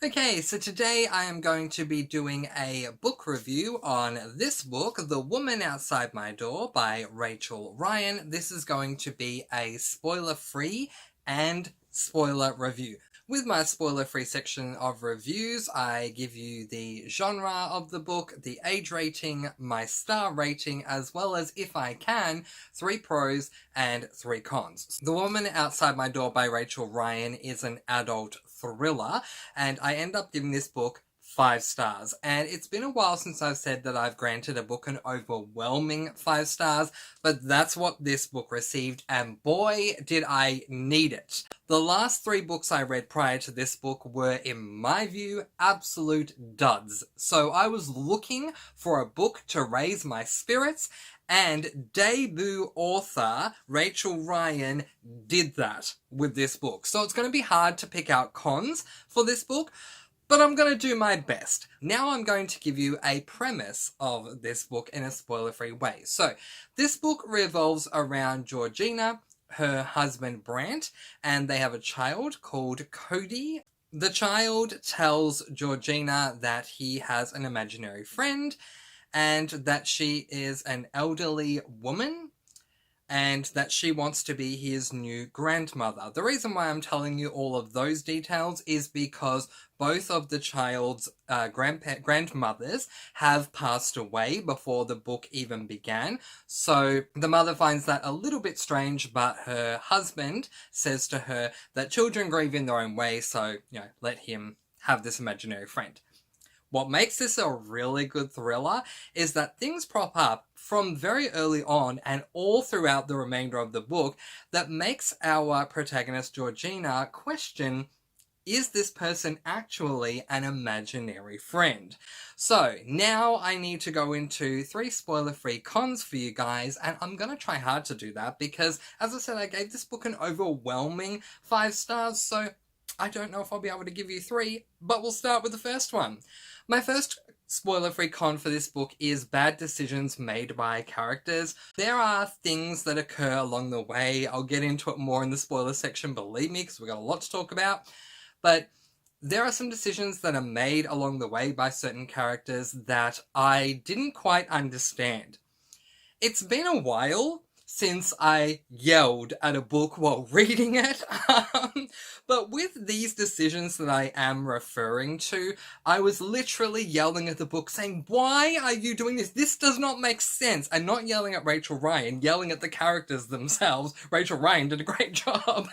Okay, so today I am going to be doing a book review on this book, The Woman Outside My Door by Rachel Ryan. This is going to be a spoiler-free and spoiler review. With my spoiler-free section of reviews, I give you the genre of the book, the age rating, my star rating, as well as, if I can, 3 pros and 3 cons. The Woman Outside My Door by Rachel Ryan is an adult thriller, and I end up giving this book 5 stars. And it's been a while since I've said that I've granted a book an overwhelming 5 stars, but that's what this book received, and boy, did I need it. The last 3 books I read prior to this book were, in my view, absolute duds. So I was looking for a book to raise my spirits, and debut author Rachel Ryan did that with this book. So it's going to be hard to pick out cons for this book, but I'm going to do my best. Now I'm going to give you a premise of this book in a spoiler-free way. So this book revolves around Georgina, her husband Brant, and they have a child called Cody. The child tells Georgina that he has an imaginary friend and that she is an elderly woman and that she wants to be his new grandmother. The reason why I'm telling you all of those details is because both of the child's grandmothers have passed away before the book even began. So the mother finds that a little bit strange, but her husband says to her that children grieve in their own way, so, let him have this imaginary friend. What makes this a really good thriller is that things prop up from very early on and all throughout the remainder of the book that makes our protagonist Georgina question, is this person actually an imaginary friend? So now I need to go into 3 spoiler-free cons for you guys, and I'm going to try hard to do that because, as I said, I gave this book an overwhelming 5 stars, so I don't know if I'll be able to give you 3, but we'll start with the first one. My first spoiler-free con for this book is bad decisions made by characters. There are things that occur along the way. I'll get into it more in the spoiler section, believe me, because we've got a lot to talk about. But there are some decisions that are made along the way by certain characters that I didn't quite understand. It's been a while since I yelled at a book while reading it, but with these decisions that I am referring to, I was literally yelling at the book saying, why are you doing this? This does not make sense. And not yelling at Rachel Ryan, yelling at the characters themselves. Rachel Ryan did a great job.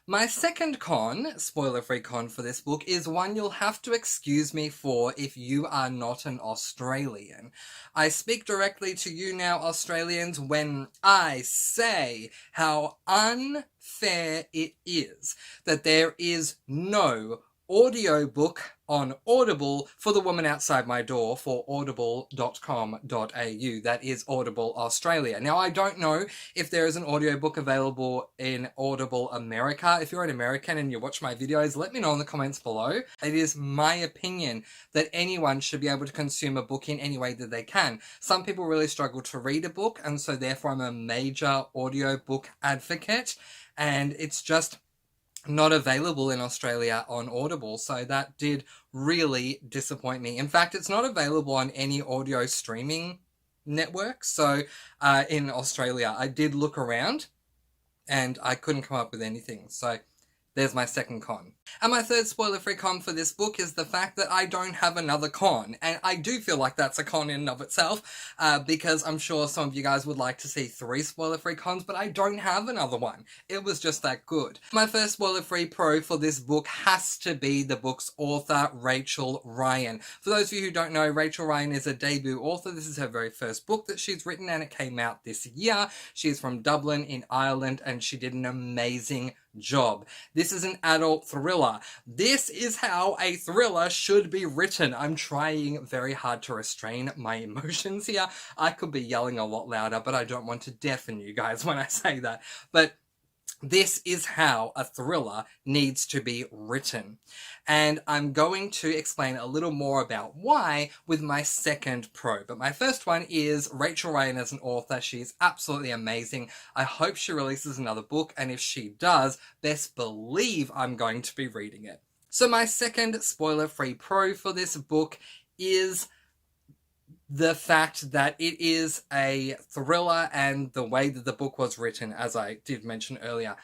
My second con, spoiler-free con for this book, is one you'll have to excuse me for if you are not an Australian. I speak directly to you now, Australians, when I say how unfair it is that there is no audiobook on Audible for The Woman Outside My Door for audible.com.au. That is Audible Australia. Now, I don't know if there is an audiobook available in Audible America. If you're an American and you watch my videos, let me know in the comments below. It is my opinion that anyone should be able to consume a book in any way that they can. Some people really struggle to read a book, and so therefore I'm a major audiobook advocate, and it's just not available in Australia on Audible, so that did really disappoint me. In fact, it's not available on any audio streaming network, so in Australia I did look around and I couldn't come up with anything, so there's my second con. And my third spoiler-free con for this book is the fact that I don't have another con. And I do feel like that's a con in and of itself, because I'm sure some of you guys would like to see 3 spoiler-free cons, but I don't have another one. It was just that good. My first spoiler-free pro for this book has to be the book's author, Rachel Ryan. For those of you who don't know, Rachel Ryan is a debut author. This is her very first book that she's written, and it came out this year. She's from Dublin in Ireland, and she did an amazing job. This is an adult thriller. This is how a thriller should be written. I'm trying very hard to restrain my emotions here. I could be yelling a lot louder, but I don't want to deafen you guys when I say that. But this is how a thriller needs to be written. And I'm going to explain a little more about why with my second pro. But my first one is Rachel Ryan as an author. She's absolutely amazing. I hope she releases another book, and if she does, best believe I'm going to be reading it. So my second spoiler-free pro for this book is the fact that it is a thriller and the way that the book was written, as I did mention earlier.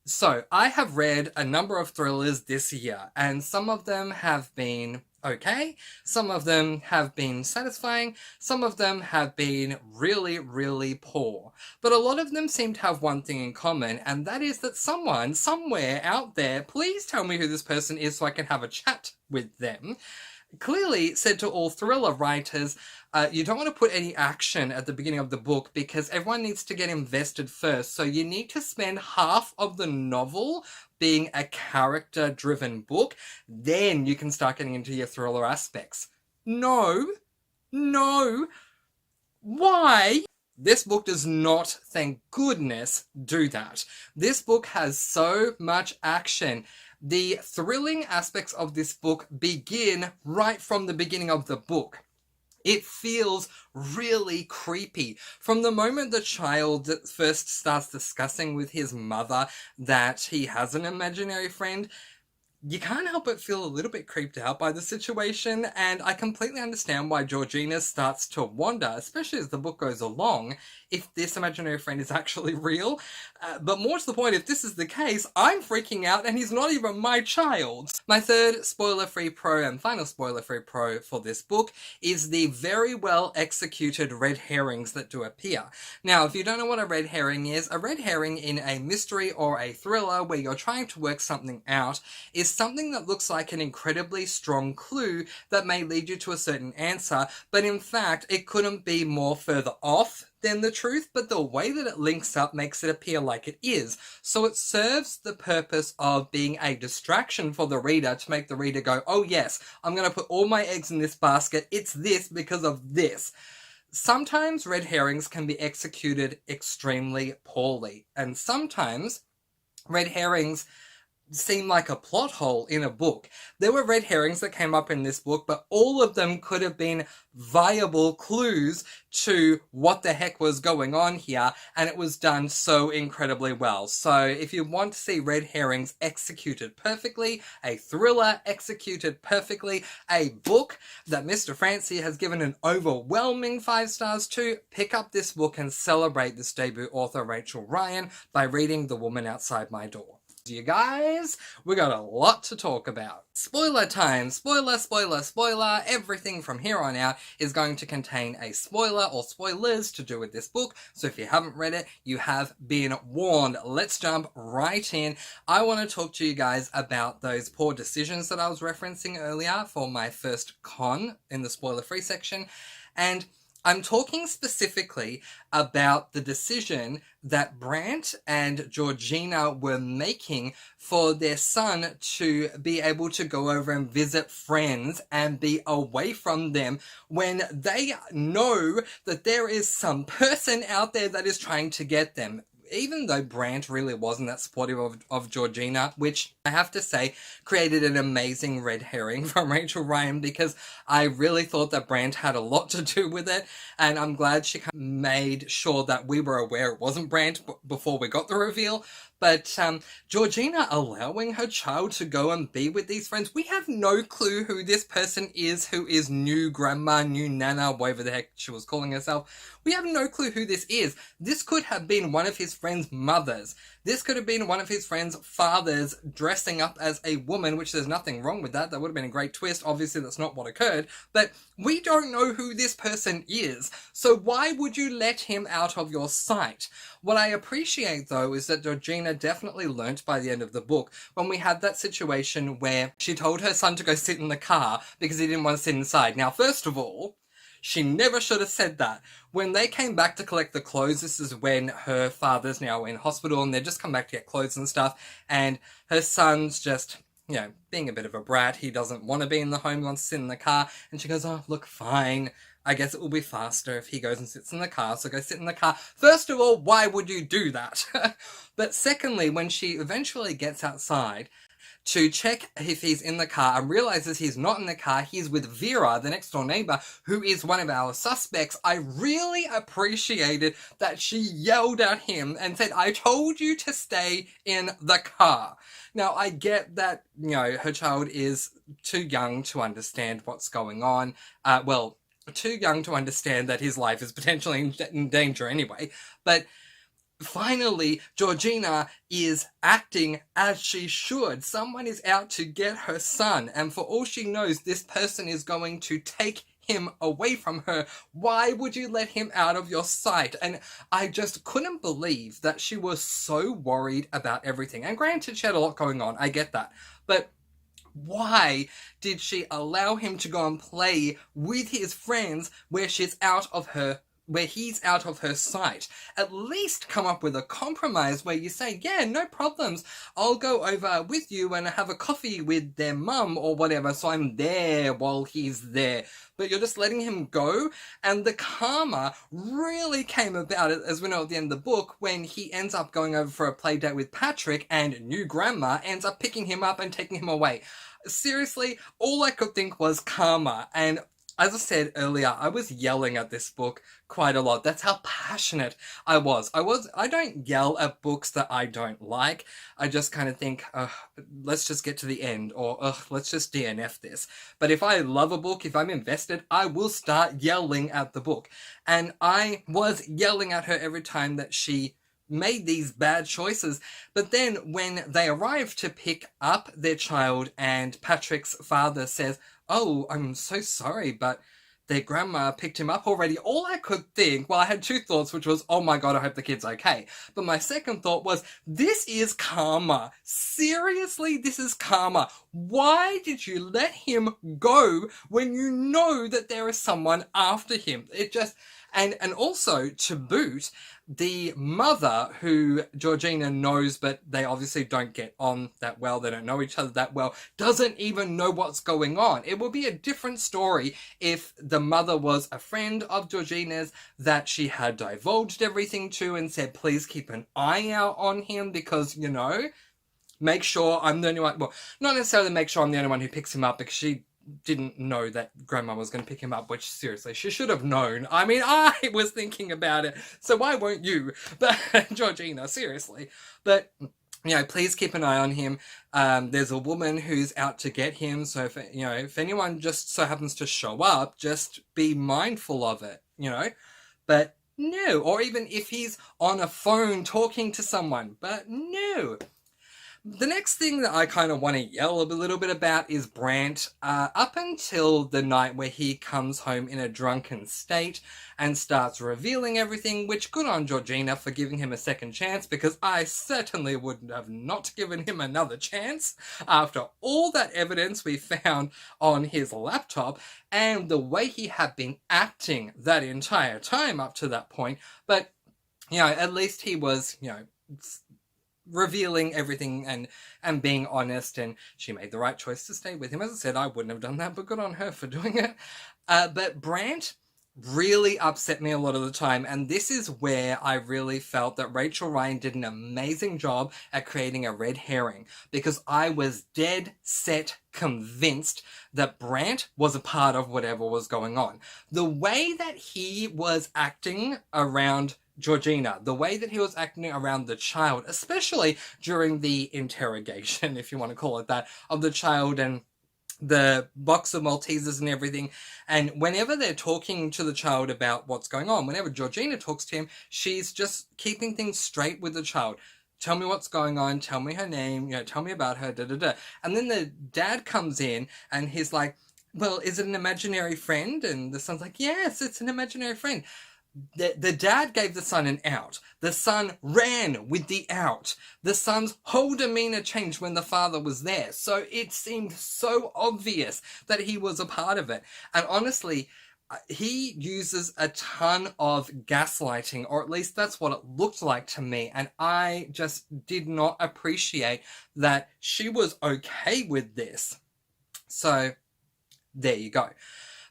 So, I have read a number of thrillers this year, and some of them have been okay, some of them have been satisfying, some of them have been really, really poor. But a lot of them seem to have one thing in common, and that is that someone, somewhere out there, please tell me who this person is so I can have a chat with them, clearly said to all thriller writers, you don't want to put any action at the beginning of the book because everyone needs to get invested first. So you need to spend half of the novel being a character-driven book. Then you can start getting into your thriller aspects. No. Why? This book does not, thank goodness, do that. This book has so much action. The thrilling aspects of this book begin right from the beginning of the book. It feels really creepy. From the moment the child first starts discussing with his mother that he has an imaginary friend, you can't help but feel a little bit creeped out by the situation, and I completely understand why Georgina starts to wonder, especially as the book goes along, if this imaginary friend is actually real. But more to the point, if this is the case, I'm freaking out and he's not even my child. My third spoiler-free pro and final spoiler-free pro for this book is the very well executed red herrings that do appear. Now, if you don't know what a red herring is, a red herring in a mystery or a thriller where you're trying to work something out is something that looks like an incredibly strong clue that may lead you to a certain answer, but in fact, it couldn't be more further off than the truth, but the way that it links up makes it appear like it is. So it serves the purpose of being a distraction for the reader to make the reader go, oh yes, I'm going to put all my eggs in this basket, it's this because of this. Sometimes red herrings can be executed extremely poorly, and sometimes red herrings seem like a plot hole in a book. There were red herrings that came up in this book, but all of them could have been viable clues to what the heck was going on here, and it was done so incredibly well. So if you want to see red herrings executed perfectly, a thriller executed perfectly, a book that Mr. Francy has given an overwhelming 5 stars to, pick up this book and celebrate this debut author Rachel Ryan by reading The Woman Outside My Door. You guys, we got a lot to talk about. Spoiler time! Spoiler, spoiler, spoiler! Everything from here on out is going to contain a spoiler or spoilers to do with this book, so if you haven't read it, you have been warned. Let's jump right in. I want to talk to you guys about those poor decisions that I was referencing earlier for my first con in the spoiler-free section, and I'm talking specifically about the decision that Brant and Georgina were making for their son to be able to go over and visit friends and be away from them when they know that there is some person out there that is trying to get them. Even though Brant really wasn't that supportive of Georgina, which I have to say created an amazing red herring from Rachel Ryan, because I really thought that Brant had a lot to do with it, and I'm glad she made sure that we were aware it wasn't Brant before we got the reveal. But Georgina allowing her child to go and be with these friends, we have no clue who this person is, who is new grandma, new nana, whatever the heck she was calling herself. We have no clue who this is. This could have been one of his friends' mothers. This could have been one of his friends' fathers dressing up as a woman, which there's nothing wrong with that. That would have been a great twist. Obviously, that's not what occurred. But we don't know who this person is. So why would you let him out of your sight? What I appreciate, though, is that Georgina definitely learnt by the end of the book when we had that situation where she told her son to go sit in the car because he didn't want to sit inside. Now, first of all, she never should have said that. When they came back to collect the clothes, this is when her father's now in hospital and they've just come back to get clothes and stuff, and her son's just, you know, being a bit of a brat. He doesn't want to be in the home, he wants to sit in the car, and she goes, oh, look, fine. I guess it will be faster if he goes and sits in the car, so go sit in the car. First of all, why would you do that? But secondly, when she eventually gets outside, to check if he's in the car and realizes he's not in the car. He's with Vera, the next door neighbor, who is one of our suspects. I really appreciated that she yelled at him and said, "I told you to stay in the car." Now, I get that, her child is too young to understand what's going on. Too young to understand that his life is potentially in danger anyway. But finally, Georgina is acting as she should. Someone is out to get her son, and for all she knows, this person is going to take him away from her. Why would you let him out of your sight? And I just couldn't believe that she was so worried about everything. And granted, she had a lot going on. I get that. But why did she allow him to go and play with his friends where he's out of her sight? At least come up with a compromise where you say, yeah, no problems, I'll go over with you and have a coffee with their mum or whatever, so I'm there while he's there. But you're just letting him go. And the karma really came about, as we know at the end of the book, when he ends up going over for a play date with Patrick and new grandma ends up picking him up and taking him away. Seriously, all I could think was karma. And as I said earlier, I was yelling at this book quite a lot. That's how passionate I was. I don't yell at books that I don't like. I just kind of think, let's just get to the end, or let's just DNF this. But if I love a book, if I'm invested, I will start yelling at the book. And I was yelling at her every time that she made these bad choices. But then when they arrive to pick up their child and Patrick's father says, "Oh, I'm so sorry, but their grandma picked him up already," all I could think, well, I had two thoughts, which was, oh my god, I hope the kid's okay. But my second thought was, this is karma. Seriously, this is karma. Why did you let him go when you know that there is someone after him? It just... And also, to boot, the mother, who Georgina knows, but they obviously don't get on that well, they don't know each other that well, doesn't even know what's going on. It would be a different story if the mother was a friend of Georgina's that she had divulged everything to and said, please keep an eye out on him because, make sure I'm the only one. Well, not necessarily make sure I'm the only one who picks him up, because she didn't know that grandma was going to pick him up, which seriously, she should have known. I mean, I was thinking about it, so why won't you? But Georgina, seriously. But, please keep an eye on him. There's a woman who's out to get him, so if anyone just so happens to show up, just be mindful of it, But no, or even if he's on a phone talking to someone, but no. The next thing that I kind of want to yell a little bit about is Brant. Up until the night where he comes home in a drunken state and starts revealing everything, which good on Georgina for giving him a second chance, because I certainly would have not given him another chance after all that evidence we found on his laptop and the way he had been acting that entire time up to that point. But, at least he was, revealing everything and being honest, and she made the right choice to stay with him. As I said, I wouldn't have done that, but good on her for doing it. But Brant really upset me a lot of the time, and this is where I really felt that Rachel Ryan did an amazing job at creating a red herring, because I was dead set convinced that Brant was a part of whatever was going on. The way that he was acting around Georgina, the way that he was acting around the child, especially during the interrogation, if you want to call it that, of the child and the box of Maltesers and everything. And whenever they're talking to the child about what's going on, whenever Georgina talks to him, she's just keeping things straight with the child. Tell me what's going on, tell me her name, tell me about her, da-da-da. And then the dad comes in and he's like, well, is it an imaginary friend? And the son's like, yes, it's an imaginary friend. The dad gave the son an out. The son ran with the out. The son's whole demeanor changed when the father was there. So it seemed so obvious that he was a part of it. And honestly, he uses a ton of gaslighting, or at least that's what it looked like to me. And I just did not appreciate that she was okay with this. So there you go.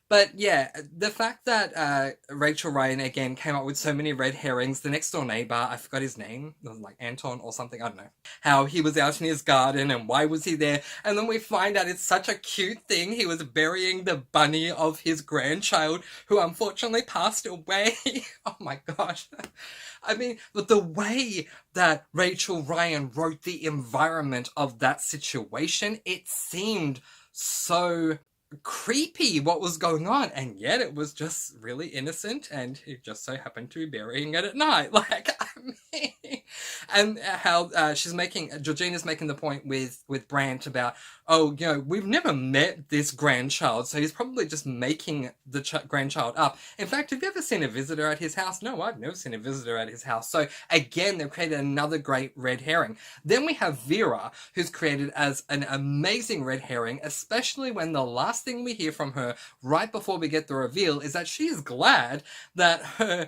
But yeah, the fact that Rachel Ryan again came up with so many red herrings. The next door neighbor, I forgot his name, it was like Anton or something, I don't know. How he was out in his garden and why was he there? And then we find out it's such a cute thing. He was burying the bunny of his grandchild who unfortunately passed away. Oh my gosh. I mean, but the way that Rachel Ryan wrote the environment of that situation, it seemed so creepy what was going on, and yet it was just really innocent, and he just so happened to be burying it at night. Like, I mean, and how Georgina's making the point with Brandt about, oh, you know, we've never met this grandchild, so he's probably just making the grandchild up. In fact, have you ever seen a visitor at his house? No, I've never seen a visitor at his house. So again, they've created another great red herring. Then we have Vera, who's created as an amazing red herring, especially when the last thing we hear from her right before we get the reveal is that she is glad that her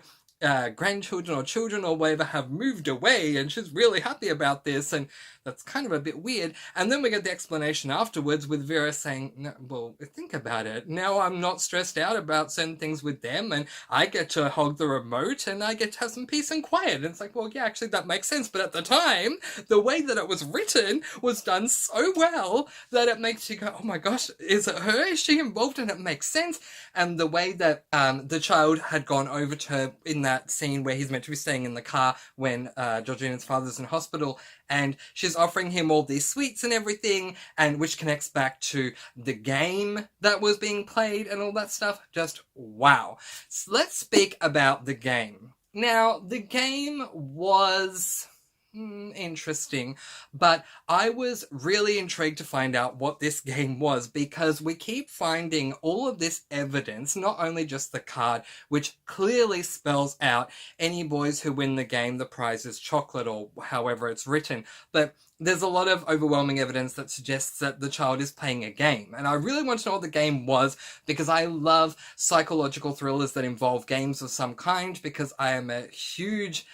grandchildren or children or whatever have moved away, and she's really happy about this, and that's kind of a bit weird. And then we get the explanation afterwards with Vera saying, no, well, think about it. Now I'm not stressed out about certain things with them, and I get to hog the remote, and I get to have some peace and quiet. And it's like, well, yeah, actually that makes sense. But at the time, the way that it was written was done so well that it makes you go, oh my gosh, is it her? Is she involved? And it makes sense. And the way that the child had gone over to her in that scene where he's meant to be staying in the car when Georgina's father's in hospital, and she's offering him all these sweets and everything, and which connects back to the game that was being played and all that stuff. Just wow. So let's speak about the game. Now, the game was interesting, but I was really intrigued to find out what this game was, because we keep finding all of this evidence, not only just the card, which clearly spells out any boys who win the game, the prize is chocolate, or however it's written, but there's a lot of overwhelming evidence that suggests that the child is playing a game. And I really want to know what the game was, because I love psychological thrillers that involve games of some kind, because I am a huge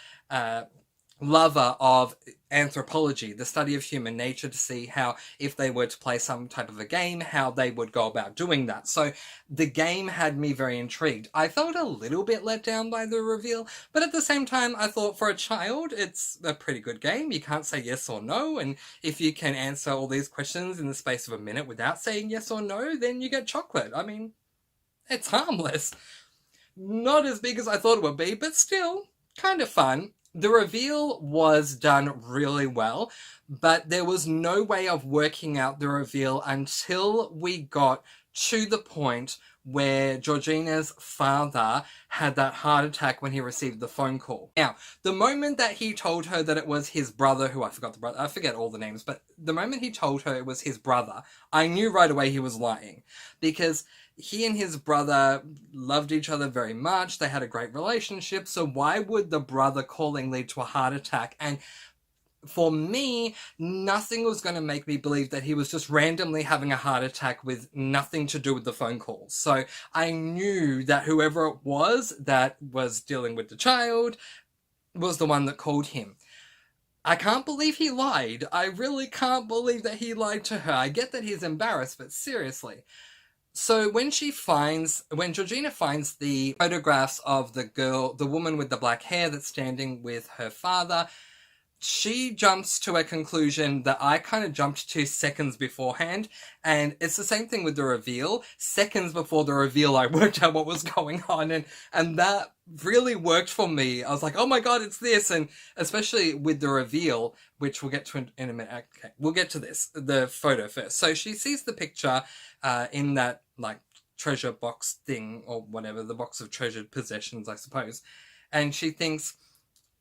lover of anthropology, the study of human nature, to see how, if they were to play some type of a game, how they would go about doing that. So the game had me very intrigued. I felt a little bit let down by the reveal, but at the same time, I thought for a child, it's a pretty good game. You can't say yes or no, and if you can answer all these questions in the space of a minute without saying yes or no, then you get chocolate. I mean, it's harmless. Not as big as I thought it would be, but still kind of fun. The reveal was done really well, but there was no way of working out the reveal until we got to the point where Georgina's father had that heart attack when he received the phone call. Now, the moment that he told her that it was his brother, who I forget all the names, but the moment he told her it was his brother, I knew right away he was lying, because he and his brother loved each other very much. They had a great relationship. So why would the brother calling lead to a heart attack? And for me, nothing was going to make me believe that he was just randomly having a heart attack with nothing to do with the phone calls. So I knew that whoever it was that was dealing with the child was the one that called him. I can't believe he lied. I really can't believe that he lied to her. I get that he's embarrassed, but seriously. So when Georgina finds the photographs of the woman with the black hair that's standing with her father, she jumps to a conclusion that I kind of jumped to seconds beforehand, and it's the same thing with the reveal. Seconds before the reveal, I worked out what was going on, and that really worked for me. I was like, oh my god, it's this, and especially with the reveal, which we'll get to in a minute. Okay, we'll get to this, the photo first. So she sees the picture in that, like, treasure box thing, or whatever, the box of treasured possessions, I suppose, and she thinks,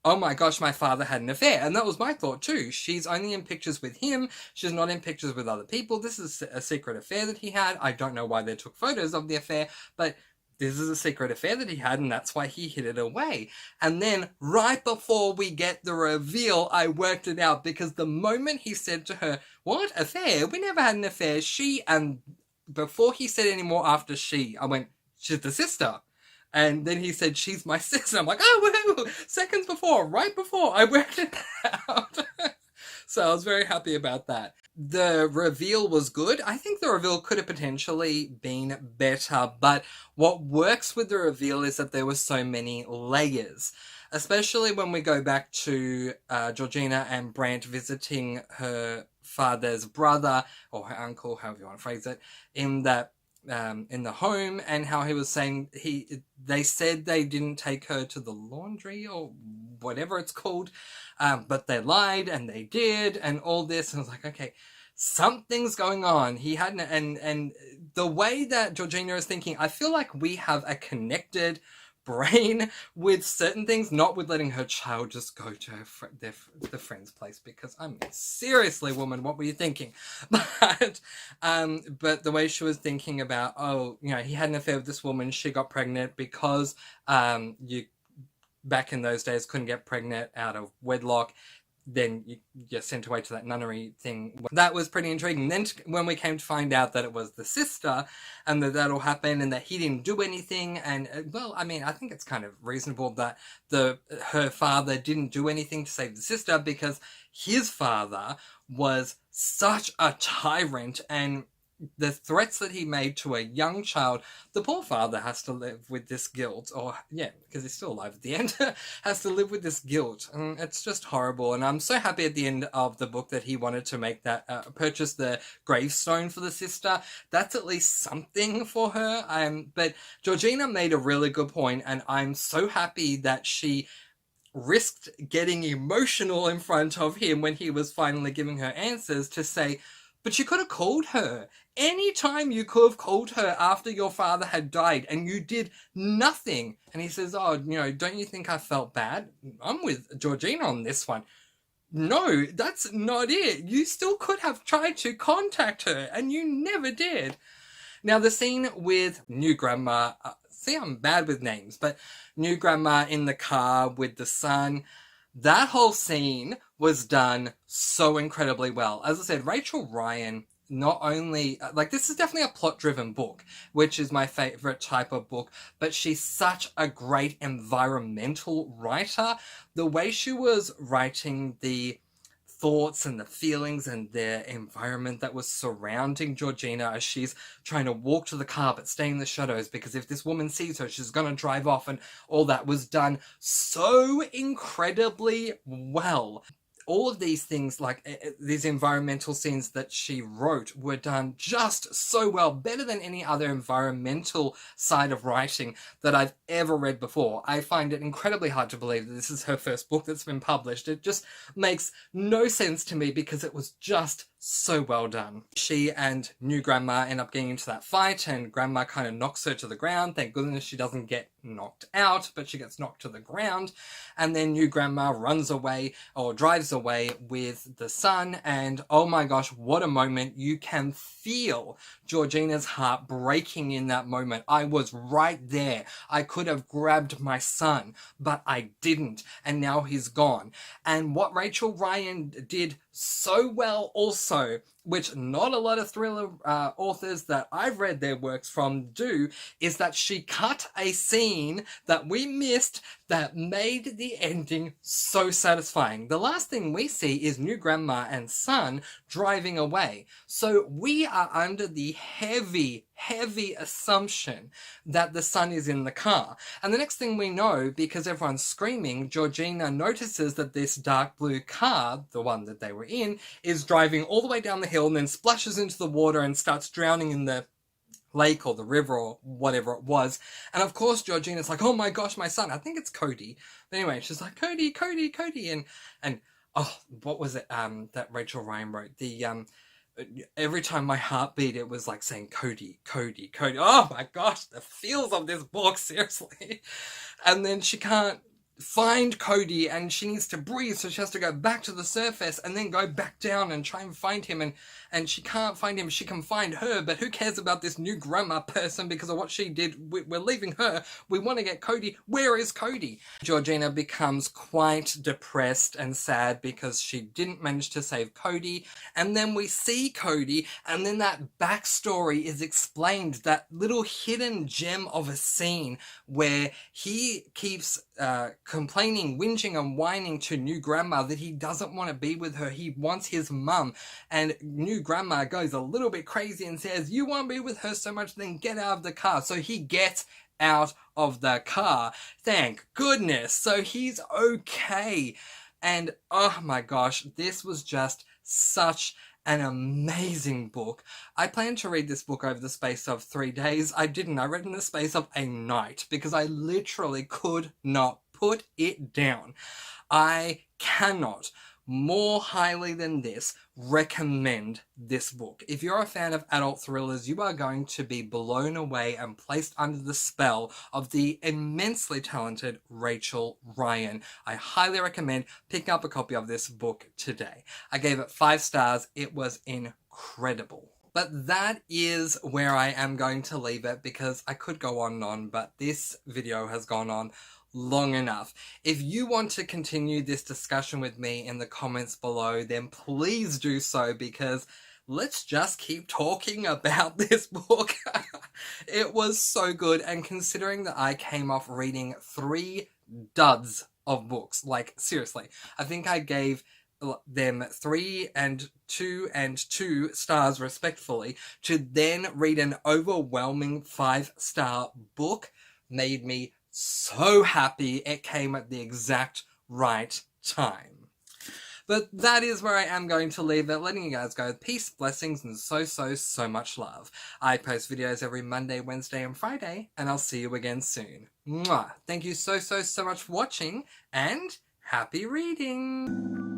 oh my gosh, my father had an affair. And that was my thought too. She's only in pictures with him. She's not in pictures with other people. This is a secret affair that he had. I don't know why they took photos of the affair, but this is a secret affair that he had, and that's why he hid it away. And then right before we get the reveal, I worked it out, because the moment he said to her, what, affair? We never had an affair. She, and before he said any more after she, I went, she's the sister. And then he said, she's my sister. I'm like, oh, woo! Seconds before, right before, I worked it out. So I was very happy about that. the reveal was good. I think the reveal could have potentially been better, but what works with the reveal is that there were so many layers. Especially when we go back to Georgina and Brant visiting her father's brother, or her uncle, however you want to phrase it, in that in the home, and how he was saying they said they didn't take her to the laundry or whatever it's called, but they lied and they did, and all this, and I was like, okay, something's going on. He hadn't, and the way that Georgina is thinking, I feel like we have a connected brain with certain things, not with letting her child just go to the friend's place, because I mean, seriously, woman, what were you thinking? But the way she was thinking about, oh, you know, he had an affair with this woman, she got pregnant because you back in those days couldn't get pregnant out of wedlock, then you get sent away to that nunnery thing. That was pretty intriguing. Then when we came to find out that it was the sister, and that all happened, and that he didn't do anything, and well, I mean, I think it's kind of reasonable that her father didn't do anything to save the sister, because his father was such a tyrant, and the threats that he made to a young child, the poor father has to live with this guilt, or yeah, because he's still alive at the end, has to live with this guilt. And it's just horrible. And I'm so happy at the end of the book that he wanted to make that purchase the gravestone for the sister. That's at least something for her. But Georgina made a really good point, and I'm so happy that she risked getting emotional in front of him when he was finally giving her answers, to say, but you could have called her. Anytime you could have called her after your father had died, and you did nothing. And he says, oh, you know, don't you think I felt bad? I'm with Georgina on this one. No, that's not it. You still could have tried to contact her, and you never did. Now, the scene with new grandma, see, I'm bad with names, but new grandma in the car with the son, that whole scene was done so incredibly well. As I said, Rachel Ryan, not only, like, this is definitely a plot-driven book, which is my favorite type of book, but she's such a great environmental writer. The way she was writing the thoughts and the feelings and the environment that was surrounding Georgina as she's trying to walk to the car but stay in the shadows, because if this woman sees her, she's going to drive off, and all that was done so incredibly well. All of these things, like these environmental scenes that she wrote, were done just so well, better than any other environmental side of writing that I've ever read before. I find it incredibly hard to believe that this is her first book that's been published. It just makes no sense to me, because it was just so well done. She and new grandma end up getting into that fight, and grandma kind of knocks her to the ground. Thank goodness she doesn't get knocked out, but she gets knocked to the ground. And then new grandma runs away, or drives away with the son, and oh my gosh, what a moment. You can feel Georgina's heart breaking in that moment. I was right there. I could have grabbed my son, but I didn't, and now he's gone. And what Rachel Ryan did so well also, which not a lot of thriller authors that I've read their works from do, is that she cut a scene that we missed that made the ending so satisfying. The last thing we see is new grandma and son driving away. So we are under the heavy assumption that the son is in the car. And the next thing we know, because everyone's screaming, Georgina notices that this dark blue car, the one that they were in, is driving all the way down the hill and then splashes into the water and starts drowning in the lake or the river or whatever it was. And of course Georgina's like, oh my gosh, my son. I think it's Cody. But anyway, she's like, Cody. And oh, what was it that Rachel Ryan wrote? The every time my heart beat, it was like saying Cody. Oh my gosh, the feels of this book, seriously. And then she can't find Cody, and she needs to breathe, so she has to go back to the surface and then go back down and try and find him, and she can't find him. She can find her, but who cares about this new grandma person because of what she did? We're leaving her. We want to get Cody. Where is Cody? Georgina becomes quite depressed and sad because she didn't manage to save Cody, and then we see Cody, and then that backstory is explained, that little hidden gem of a scene where he keeps complaining, whinging and whining to new grandma that he doesn't want to be with her. He wants his mum. And new grandma goes a little bit crazy and says, you want to be with her so much, then get out of the car. So he gets out of the car. Thank goodness. So he's okay. And oh my gosh, this was just such an amazing book. I planned to read this book over the space of 3 days. I didn't. I read it in the space of a night because I literally could not put it down. I cannot more highly than this recommend this book. If you're a fan of adult thrillers, you are going to be blown away and placed under the spell of the immensely talented Rachel Ryan. I highly recommend picking up a copy of this book today. I gave it 5 stars. It was incredible. But that is where I am going to leave it because I could go on and on, but this video has gone on long enough. If you want to continue this discussion with me in the comments below, then please do so because let's just keep talking about this book. It was so good, and considering that I came off reading 3 duds of books, like seriously, I think I gave them 3 and 2 and 2 stars respectfully, to then read an overwhelming 5-star book made me so happy. It came at the exact right time. But that is where I am going to leave it, letting you guys go. Peace, blessings, and so much love. I post videos every Monday, Wednesday, and Friday, and I'll see you again soon. Mwah! Thank you so much for watching, and happy reading!